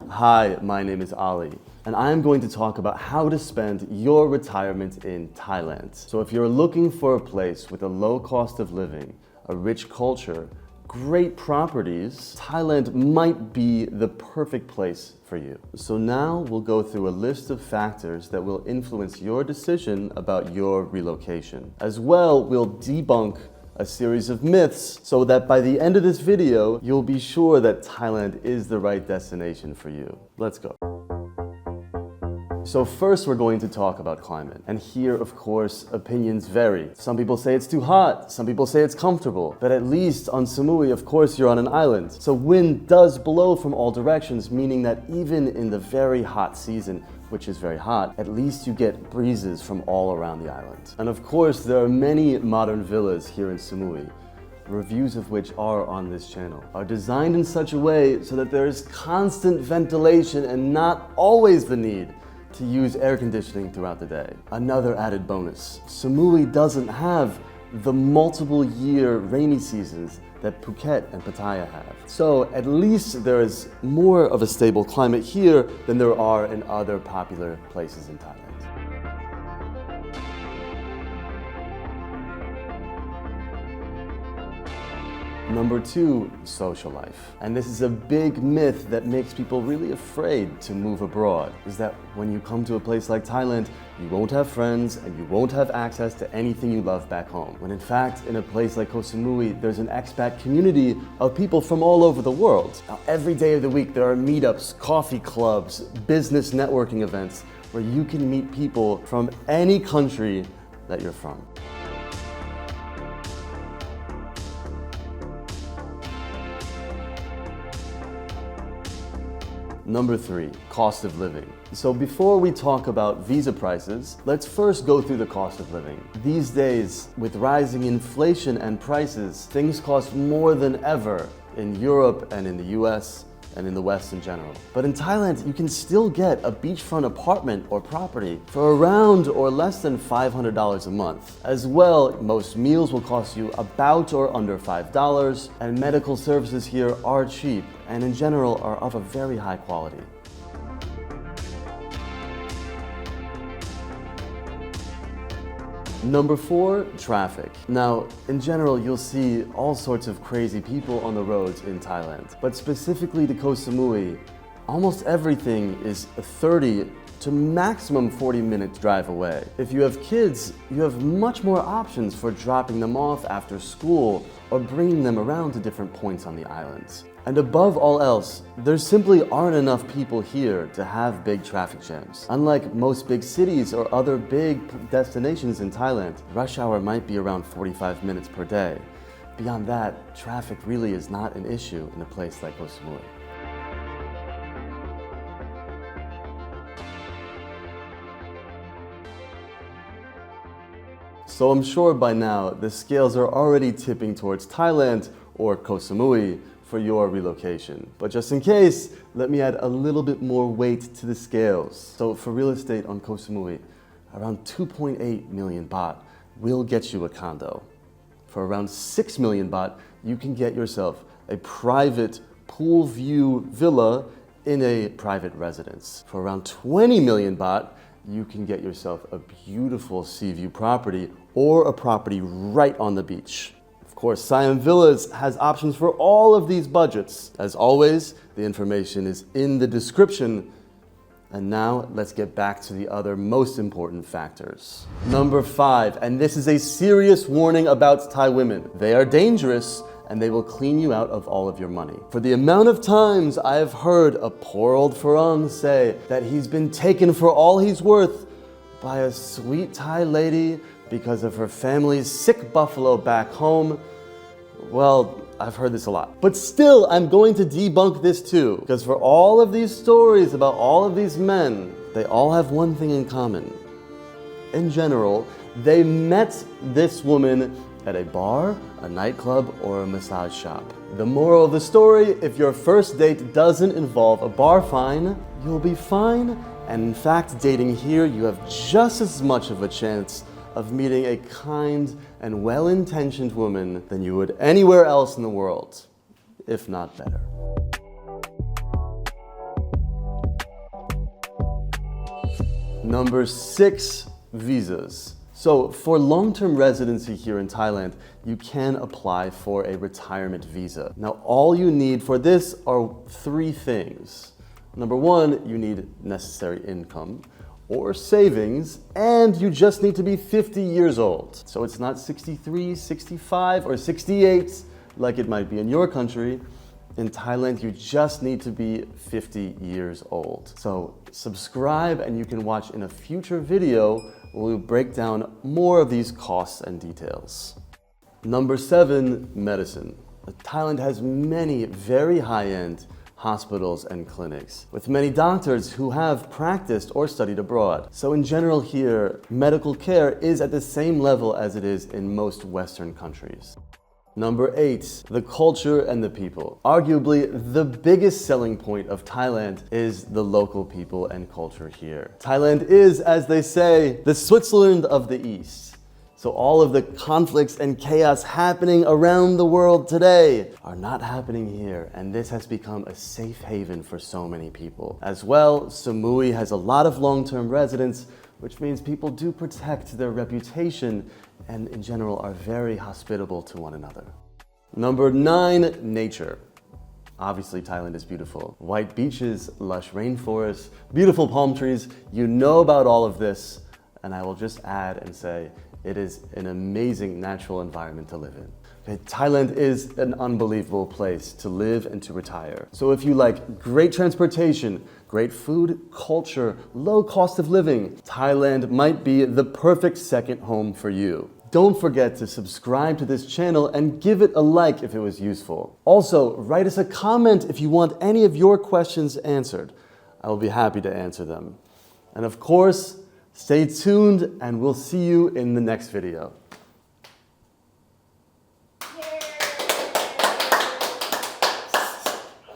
Hi, my name is Ali, and I'm going to talk about how to spend your retirement in Thailand. So if you're looking for a place with a low cost of living, a rich culture, great properties, Thailand might be the perfect place for you. So now we'll go through a list of factors that will influence your decision about your relocation. As well, we'll debunk a series of myths so that by the end of this video, you'll be sure that Thailand is the right destination for you. Let's go. So first we're going to talk about climate. And here, of course, opinions vary. Some people say it's too hot, some people say it's comfortable. But at least on Samui, of course, you're on an island. So wind does blow from all directions, meaning that even in the very hot season, which is very hot, at least you get breezes from all around the island. And of course, there are many modern villas here in Samui, reviews of which are on this channel, are designed in such a way so that there is constant ventilation and not always the need to use air conditioning throughout the day. Another added bonus, Samui doesn't have the multiple year rainy seasons that Phuket and Pattaya have. So at least there is more of a stable climate here than there are in other popular places in Thailand. Number two, social life. And this is a big myth that makes people really afraid to move abroad, is that when you come to a place like Thailand, you won't have friends and you won't have access to anything you love back home. When in fact, in a place like Koh Samui, there's an expat community of people from all over the world. Now, every day of the week, there are meetups, coffee clubs, business networking events, where you can meet people from any country that you're from. Number three, cost of living. So before we talk about visa prices, let's first go through the cost of living. These days, with rising inflation and prices, things cost more than ever in Europe and in the US and in the West in general. But in Thailand, you can still get a beachfront apartment or property for around or less than $500 a month. As well, most meals will cost you about or under $5, and medical services here are cheap and in general are of a very high quality. Number four, traffic. Now, in general, you'll see all sorts of crazy people on the roads in Thailand. But specifically to Koh Samui, almost everything is a 30 to maximum 40-minute drive away. If you have kids, you have much more options for dropping them off after school or bringing them around to different points on the islands. And above all else, there simply aren't enough people here to have big traffic jams. Unlike most big cities or other big destinations in Thailand, rush hour might be around 45 minutes per day. Beyond that, traffic really is not an issue in a place like Koh Samui. So I'm sure by now the scales are already tipping towards Thailand or Koh Samui for your relocation. But just in case, let me add a little bit more weight to the scales. So for real estate on Koh Samui, around 2.8 million baht will get you a condo. For around 6 million baht, you can get yourself a private pool view villa in a private residence. For around 20 million baht, you can get yourself a beautiful sea view property or a property right on the beach. Of course, Siam.Villas has options for all of these budgets. As always, the information is in the description. And now let's get back to the other most important factors. Number five, and this is a serious warning about Thai women. They are dangerous and they will clean you out of all of your money. For the amount of times I have heard a poor old Farang say that he's been taken for all he's worth by a sweet Thai lady because of her family's sick buffalo back home, well, I've heard this a lot. But still, I'm going to debunk this too, because for all of these stories about all of these men, they all have one thing in common. In general, they met this woman at a bar, a nightclub, or a massage shop. The moral of the story, if your first date doesn't involve a bar fine, you'll be fine. And in fact, dating here, you have just as much of a chance of meeting a kind and well-intentioned woman than you would anywhere else in the world, if not better. Number 6, visas. So for long-term residency here in Thailand, you can apply for a retirement visa. Now, all you need for this are 3 things. Number 1, you need necessary income or savings, and you just need to be 50 years old. So it's not 63, 65, or 68 like it might be in your country. In Thailand, you just need to be 50 years old. So subscribe and you can watch in a future video where we'll break down more of these costs and details. Number 7, medicine. Thailand has many very high-end hospitals and clinics with many doctors who have practiced or studied abroad. So in general here, medical care is at the same level as it is in most Western countries. Number 8, the culture and the people. Arguably, the biggest selling point of Thailand is the local people and culture here. Thailand is, as they say, the Switzerland of the East. So all of the conflicts and chaos happening around the world today are not happening here, and this has become a safe haven for so many people. As well, Samui has a lot of long-term residents, which means people do protect their reputation and in general are very hospitable to one another. Number 9, nature. Obviously, Thailand is beautiful. White beaches, lush rainforests, beautiful palm trees. You know about all of this, and I will just add and say it is an amazing natural environment to live in. Okay, Thailand is an unbelievable place to live and to retire. So if you like great transportation, great food, culture, low cost of living, Thailand might be the perfect second home for you. Don't forget to subscribe to this channel and give it a like if it was useful. Also, write us a comment if you want any of your questions answered. I will be happy to answer them. And of course, stay tuned and we'll see you in the next video.